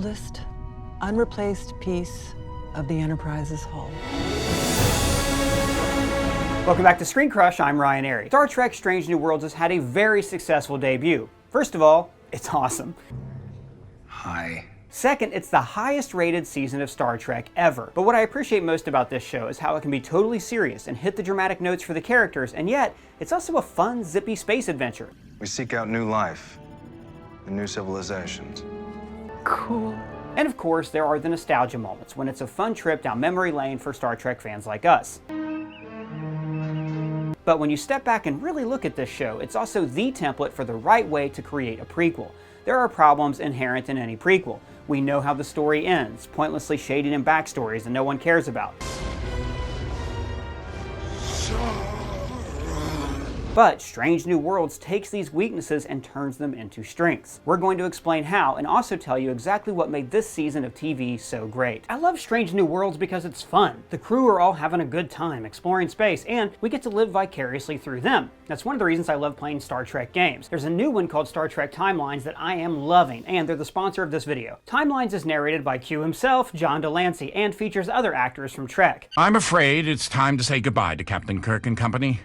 oldest, unreplaced piece of the Enterprise's hull. Welcome back to ScreenCrush, I'm Ryan Airy. Star Trek Strange New Worlds has had a very successful debut. First of all, it's awesome. Hi. Second, it's the highest rated season of Star Trek ever. But what I appreciate most about this show is how it can be totally serious and hit the dramatic notes for the characters, and yet it's also a fun, zippy space adventure. We seek out new life and new civilizations. Cool. And of course, there are the nostalgia moments when it's a fun trip down memory lane for Star Trek fans like us. But when you step back and really look at this show, it's also the template for the right way to create a prequel. There are problems inherent in any prequel. We know how the story ends, pointlessly shading in backstories that no one cares about. But Strange New Worlds takes these weaknesses and turns them into strengths. We're going to explain how and also tell you exactly what made this season of TV so great. I love Strange New Worlds because it's fun. The crew are all having a good time exploring space, and we get to live vicariously through them. That's one of the reasons I love playing Star Trek games. There's a new one called Star Trek Timelines that I am loving, and they're the sponsor of this video. Timelines is narrated by Q himself, John Delancey, and features other actors from Trek. I'm afraid it's time to say goodbye to Captain Kirk and company.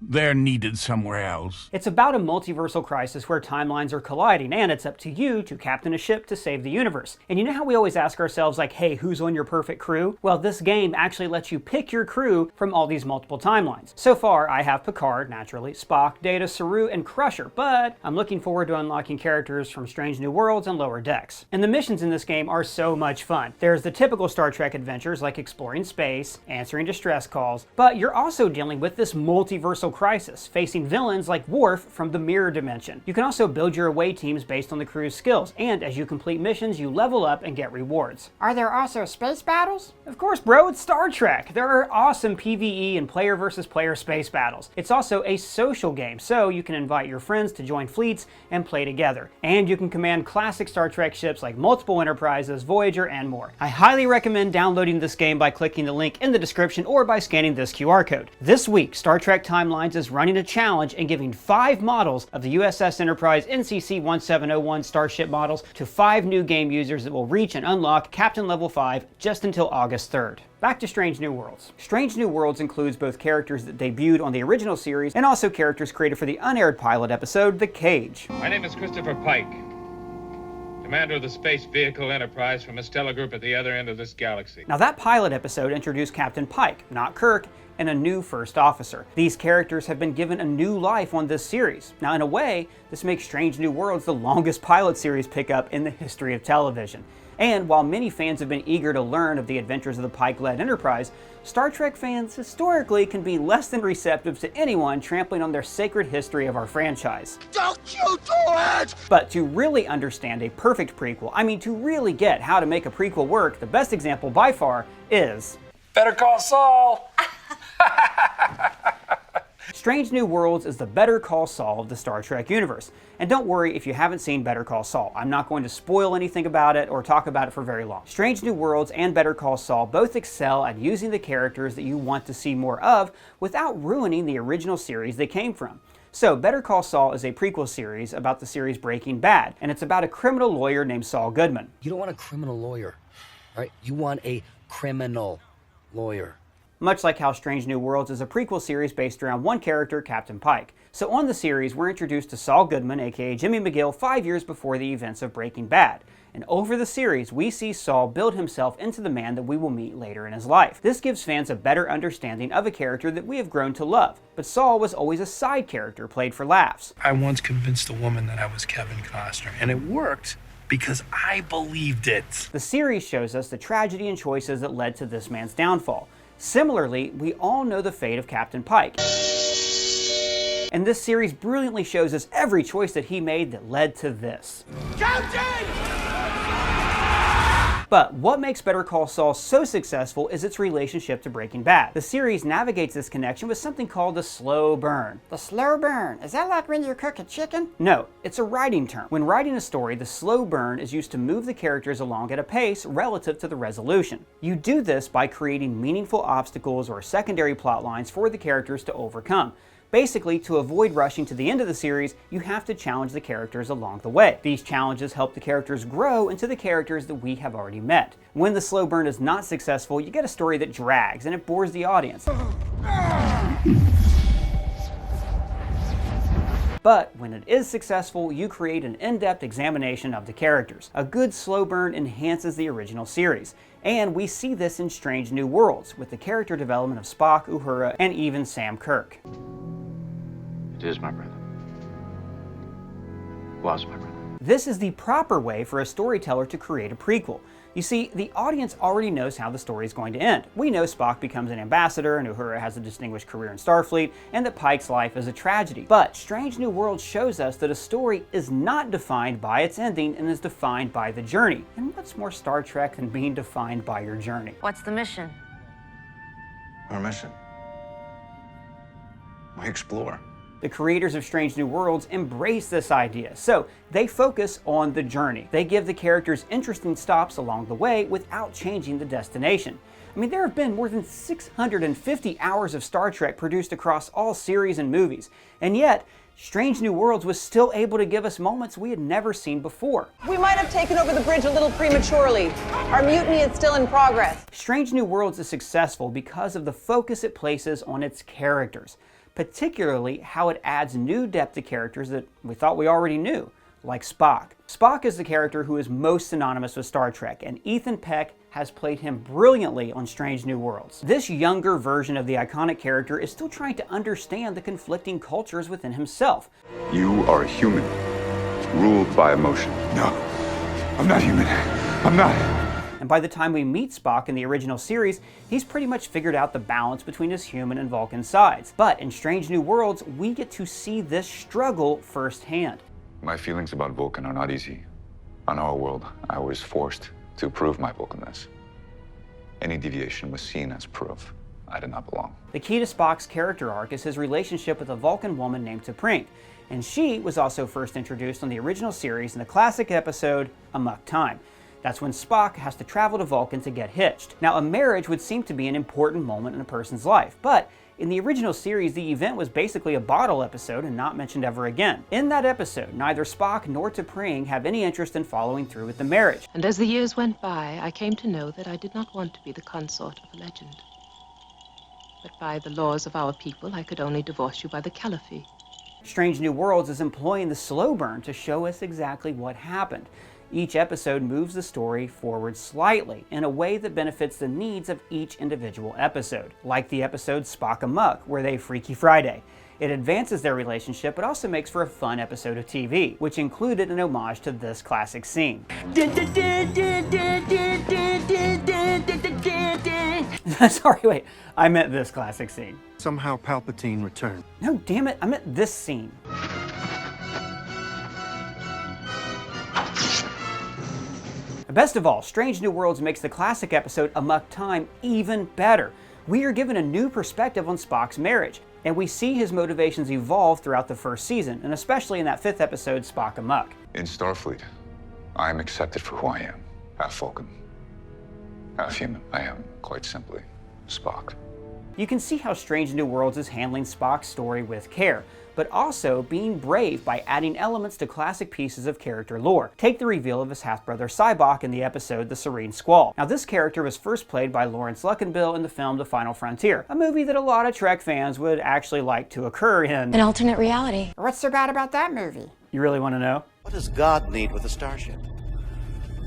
They're needed somewhere else. It's about a multiversal crisis where timelines are colliding, and it's up to you to captain a ship to save the universe. And you know how we always ask ourselves, like, hey, who's on your perfect crew? Well, this game actually lets you pick your crew from all these multiple timelines. So far, I have Picard, naturally, Spock, Data, Saru, and Crusher, but I'm looking forward to unlocking characters from Strange New Worlds and Lower Decks. And the missions in this game are so much fun. There's the typical Star Trek adventures like exploring space, answering distress calls, but you're also dealing with this multiversal crisis, facing villains like Worf from the Mirror Dimension. You can also build your away teams based on the crew's skills, and as you complete missions, you level up and get rewards. Are there also space battles? Of course, bro, it's Star Trek. There are awesome PvE and player versus player space battles. It's also a social game, so you can invite your friends to join fleets and play together. And you can command classic Star Trek ships like multiple Enterprises, Voyager, and more. I highly recommend downloading this game by clicking the link in the description or by scanning this QR code. This week, Star Trek Timelines is running a challenge and giving 5 models of the USS Enterprise NCC 1701 Starship models to 5 new game users that will reach and unlock Captain Level 5 just until August 3rd. Back to Strange New Worlds. Strange New Worlds includes both characters that debuted on the original series and also characters created for the unaired pilot episode, The Cage. My name is Christopher Pike, commander of the Space Vehicle Enterprise from a stellar group at the other end of this galaxy. Now that pilot episode introduced Captain Pike, not Kirk, and a new first officer. These characters have been given a new life on this series. Now in a way, this makes Strange New Worlds the longest pilot series pickup in the history of television. And while many fans have been eager to learn of the adventures of the Pike-led Enterprise, Star Trek fans historically can be less than receptive to anyone trampling on their sacred history of our franchise. Don't you do it! But to really understand a perfect prequel, I mean to really get how to make a prequel work, the best example by far is Better Call Saul! Strange New Worlds is the Better Call Saul of the Star Trek universe. And don't worry if you haven't seen Better Call Saul. I'm not going to spoil anything about it or talk about it for very long. Strange New Worlds and Better Call Saul both excel at using the characters that you want to see more of without ruining the original series they came from. So, Better Call Saul is a prequel series about the series Breaking Bad, and it's about a criminal lawyer named Saul Goodman. You don't want a criminal lawyer, all right? You want a criminal lawyer. Much like how Strange New Worlds is a prequel series based around one character, Captain Pike. So on the series, we're introduced to Saul Goodman, aka Jimmy McGill, 5 years before the events of Breaking Bad. And over the series, we see Saul build himself into the man that we will meet later in his life. This gives fans a better understanding of a character that we have grown to love. But Saul was always a side character played for laughs. I once convinced a woman that I was Kevin Costner, and it worked because I believed it. The series shows us the tragedy and choices that led to this man's downfall. Similarly, we all know the fate of Captain Pike. And this series brilliantly shows us every choice that he made that led to this. Captain! But what makes Better Call Saul so successful is its relationship to Breaking Bad. The series navigates this connection with something called the slow burn. The slow burn. Is that like when you cook a chicken? No, it's a writing term. When writing a story, the slow burn is used to move the characters along at a pace relative to the resolution. You do this by creating meaningful obstacles or secondary plot lines for the characters to overcome. Basically, to avoid rushing to the end of the series, you have to challenge the characters along the way. These challenges help the characters grow into the characters that we have already met. When the slow burn is not successful, you get a story that drags and it bores the audience. But when it is successful, you create an in-depth examination of the characters. A good slow burn enhances the original series. And we see this in Strange New Worlds, with the character development of Spock, Uhura, and even Sam Kirk. It is my brother. Was my brother. This is the proper way for a storyteller to create a prequel. You see, the audience already knows how the story is going to end. We know Spock becomes an ambassador and Uhura has a distinguished career in Starfleet, and that Pike's life is a tragedy. But Strange New Worlds shows us that a story is not defined by its ending and is defined by the journey. And what's more Star Trek than being defined by your journey? What's the mission? Our mission. We explore. The creators of Strange New Worlds embrace this idea, so they focus on the journey. They give the characters interesting stops along the way without changing the destination. I mean, there have been more than 650 hours of Star Trek produced across all series and movies, and yet Strange New Worlds was still able to give us moments we had never seen before. We might have taken over the bridge a little prematurely. Our mutiny is still in progress. Strange New Worlds is successful because of the focus it places on its characters, particularly how it adds new depth to characters that we thought we already knew, like Spock. Spock is the character who is most synonymous with Star Trek, and Ethan Peck has played him brilliantly on Strange New Worlds. This younger version of the iconic character is still trying to understand the conflicting cultures within himself. You are a human, ruled by emotion. No, I'm not human. I'm not. And by the time we meet Spock in the original series, he's pretty much figured out the balance between his human and Vulcan sides. But in Strange New Worlds, we get to see this struggle firsthand. My feelings about Vulcan are not easy. On our world, I was forced to prove my Vulcanness. Any deviation was seen as proof I did not belong. The key to Spock's character arc is his relationship with a Vulcan woman named T'Pring, and she was also first introduced on the original series in the classic episode Amok Time. That's when Spock has to travel to Vulcan to get hitched. Now, a marriage would seem to be an important moment in a person's life, but in the original series, the event was basically a bottle episode and not mentioned ever again. In that episode, neither Spock nor T'Pring have any interest in following through with the marriage. And as the years went by, I came to know that I did not want to be the consort of a legend. But by the laws of our people, I could only divorce you by the caliphate. Strange New Worlds is employing the slow burn to show us exactly what happened. Each episode moves the story forward slightly in a way that benefits the needs of each individual episode, like the episode Spock Amok, where they Freaky Friday. It advances their relationship, but also makes for a fun episode of TV, which included an homage to this classic scene. Sorry, wait, I meant this classic scene. Somehow Palpatine returned. No, damn it, I meant this scene. Best of all, Strange New Worlds makes the classic episode Amok Time even better. We are given a new perspective on Spock's marriage, and we see his motivations evolve throughout the first season, and especially in that 5th episode, Spock Amok. In Starfleet, I am accepted for who I am. Half Vulcan, half human. I am, quite simply, Spock. You can see how Strange New Worlds is handling Spock's story with care, but also being brave by adding elements to classic pieces of character lore. Take the reveal of his half-brother Sybok in the episode The Serene Squall. Now, this character was first played by Lawrence Luckinbill in the film The Final Frontier, a movie that a lot of Trek fans would actually like to occur in An alternate reality. What's so bad about that movie? You really want to know? What does God need with a starship?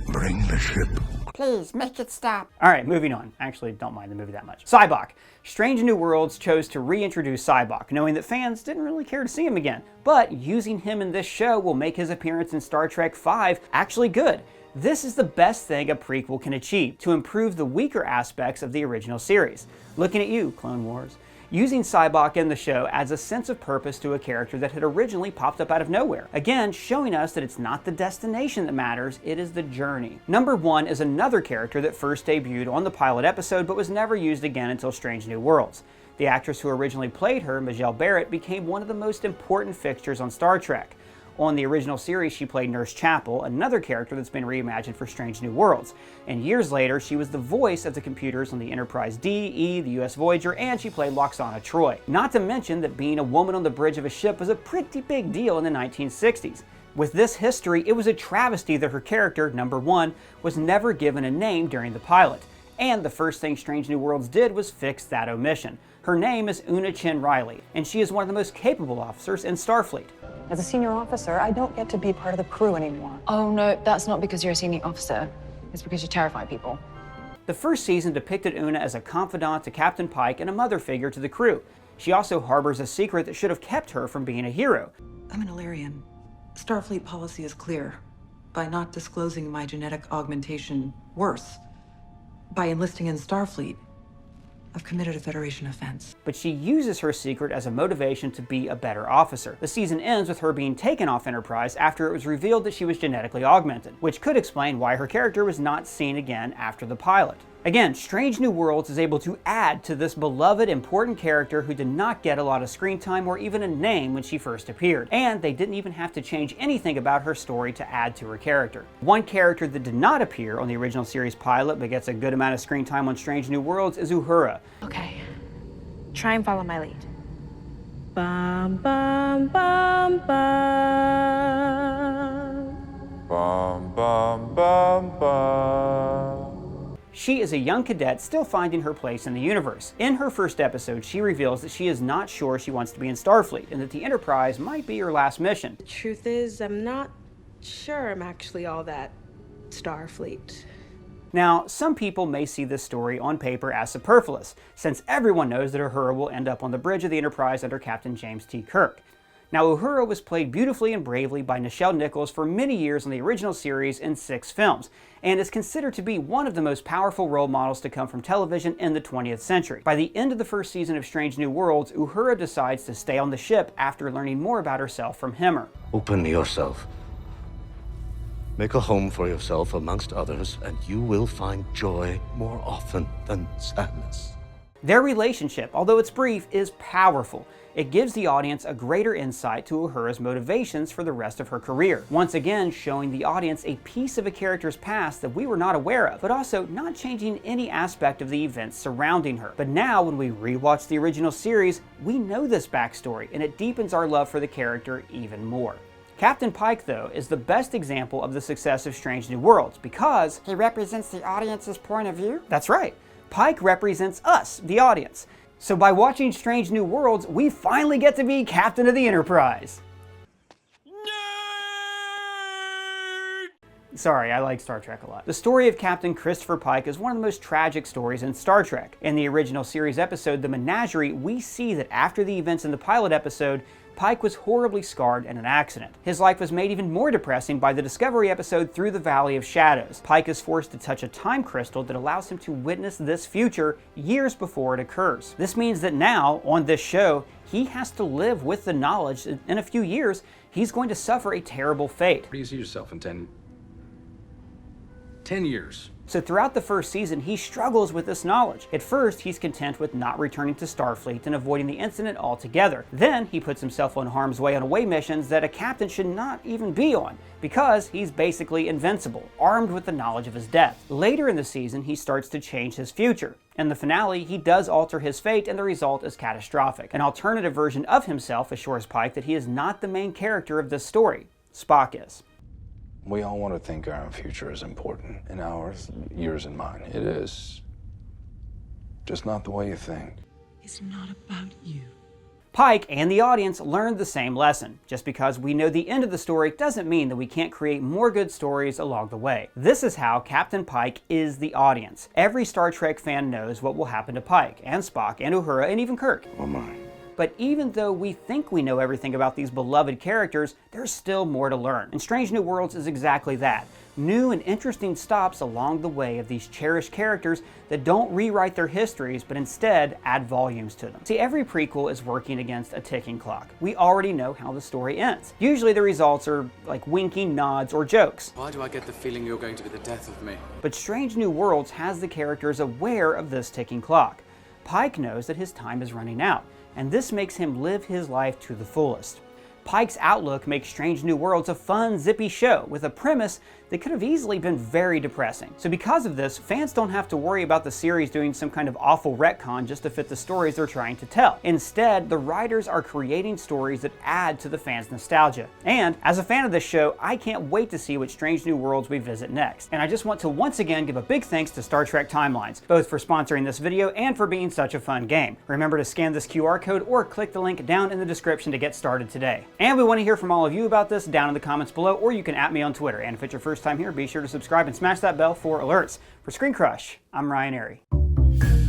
Bring the ship. Please, make it stop. Alright, moving on. Actually, don't mind the movie that much. Sybok. Strange New Worlds chose to reintroduce Sybok, knowing that fans didn't really care to see him again. But using him in this show will make his appearance in Star Trek V actually good. This is the best thing a prequel can achieve, to improve the weaker aspects of the original series. Looking at you, Clone Wars. Using Sybok in the show adds a sense of purpose to a character that had originally popped up out of nowhere. Again, showing us that it's not the destination that matters, it is the journey. Number 1 is another character that first debuted on the pilot episode but was never used again until Strange New Worlds. The actress who originally played her, Majel Barrett, became one of the most important fixtures on Star Trek. On the original series, she played Nurse Chapel, another character that's been reimagined for Strange New Worlds. And years later, she was the voice of the computers on the Enterprise D, E, the US Voyager, and she played Loxana Troi. Not to mention that being a woman on the bridge of a ship was a pretty big deal in the 1960s. With this history, it was a travesty that her character, number 1, was never given a name during the pilot. And the first thing Strange New Worlds did was fix that omission. Her name is Una Chen Riley, and she is one of the most capable officers in Starfleet. As a senior officer, I don't get to be part of the crew anymore. Oh no, that's not because you're a senior officer. It's because you terrify people. The first season depicted Una as a confidant to Captain Pike and a mother figure to the crew. She also harbors a secret that should have kept her from being a hero. I'm an Illyrian. Starfleet policy is clear. By not disclosing my genetic augmentation, worse, by enlisting in Starfleet, I've committed a Federation offense. But she uses her secret as a motivation to be a better officer. The season ends with her being taken off Enterprise after it was revealed that she was genetically augmented, which could explain why her character was not seen again after the pilot. Again, Strange New Worlds is able to add to this beloved, important character who did not get a lot of screen time or even a name when she first appeared. And they didn't even have to change anything about her story to add to her character. One character that did not appear on the original series pilot but gets a good amount of screen time on Strange New Worlds is Uhura. Okay, try and follow my lead. Bum, bum, bum, bum. Bum, bum, bum, bum. She is a young cadet still finding her place in the universe. In her first episode, she reveals that she is not sure she wants to be in Starfleet and that the Enterprise might be her last mission. Truth is, I'm not sure I'm actually all that Starfleet. Now, some people may see this story on paper as superfluous, since everyone knows that Uhura will end up on the bridge of the Enterprise under Captain James T. Kirk. Now, Uhura was played beautifully and bravely by Nichelle Nichols for many years on the original series in 6 films, and is considered to be one of the most powerful role models to come from television in the 20th century. By the end of the first season of Strange New Worlds, Uhura decides to stay on the ship after learning more about herself from Hemmer. Open yourself. Make a home for yourself amongst others, and you will find joy more often than sadness. Their relationship, although it's brief, is powerful. It gives the audience a greater insight to Uhura's motivations for the rest of her career, once again showing the audience a piece of a character's past that we were not aware of, but also not changing any aspect of the events surrounding her. But now, when we rewatch the original series, we know this backstory, and it deepens our love for the character even more. Captain Pike, though, is the best example of the success of Strange New Worlds because he represents the audience's point of view? That's right. Pike represents us, the audience. So by watching Strange New Worlds, we finally get to be Captain of the Enterprise. Sorry, I like Star Trek a lot. The story of Captain Christopher Pike is one of the most tragic stories in Star Trek. In the original series episode, The Menagerie, we see that after the events in the pilot episode, Pike was horribly scarred in an accident. His life was made even more depressing by the Discovery episode Through the Valley of Shadows. Pike is forced to touch a time crystal that allows him to witness this future years before it occurs. This means that now, on this show, he has to live with the knowledge that in a few years, he's going to suffer a terrible fate. Where do you see yourself in 10 years? So throughout the first season, he struggles with this knowledge. At first, he's content with not returning to Starfleet and avoiding the incident altogether. Then, he puts himself on harm's way on away missions that a captain should not even be on, because he's basically invincible, armed with the knowledge of his death. Later in the season, he starts to change his future. In the finale, he does alter his fate, and the result is catastrophic. An alternative version of himself assures Pike that he is not the main character of this story. Spock is. We all want to think our own future is important, and ours, yours and mine. It is. Just not the way you think. It's not about you. Pike and the audience learned the same lesson. Just because we know the end of the story doesn't mean that we can't create more good stories along the way. This is how Captain Pike is the audience. Every Star Trek fan knows what will happen to Pike, and Spock, and Uhura, and even Kirk. Oh my. But even though we think we know everything about these beloved characters, there's still more to learn. And Strange New Worlds is exactly that. New and interesting stops along the way of these cherished characters that don't rewrite their histories, but instead add volumes to them. See, every prequel is working against a ticking clock. We already know how the story ends. Usually the results are like winking nods or jokes. Why do I get the feeling you're going to be the death of me? But Strange New Worlds has the characters aware of this ticking clock. Pike knows that his time is running out, and this makes him live his life to the fullest. Pike's outlook makes Strange New Worlds a fun, zippy show with a premise that could have easily been very depressing. So because of this, fans don't have to worry about the series doing some kind of awful retcon just to fit the stories they're trying to tell. Instead, the writers are creating stories that add to the fans' nostalgia. And as a fan of this show, I can't wait to see what Strange New Worlds we visit next. And I just want to once again give a big thanks to Star Trek Timelines, both for sponsoring this video and for being such a fun game. Remember to scan this QR code or click the link down in the description to get started today. And we want to hear from all of you about this down in the comments below, or you can @me on Twitter. And if it's your first time here, be sure to subscribe and smash that bell for alerts. For ScreenCrush, I'm Ryan Airy.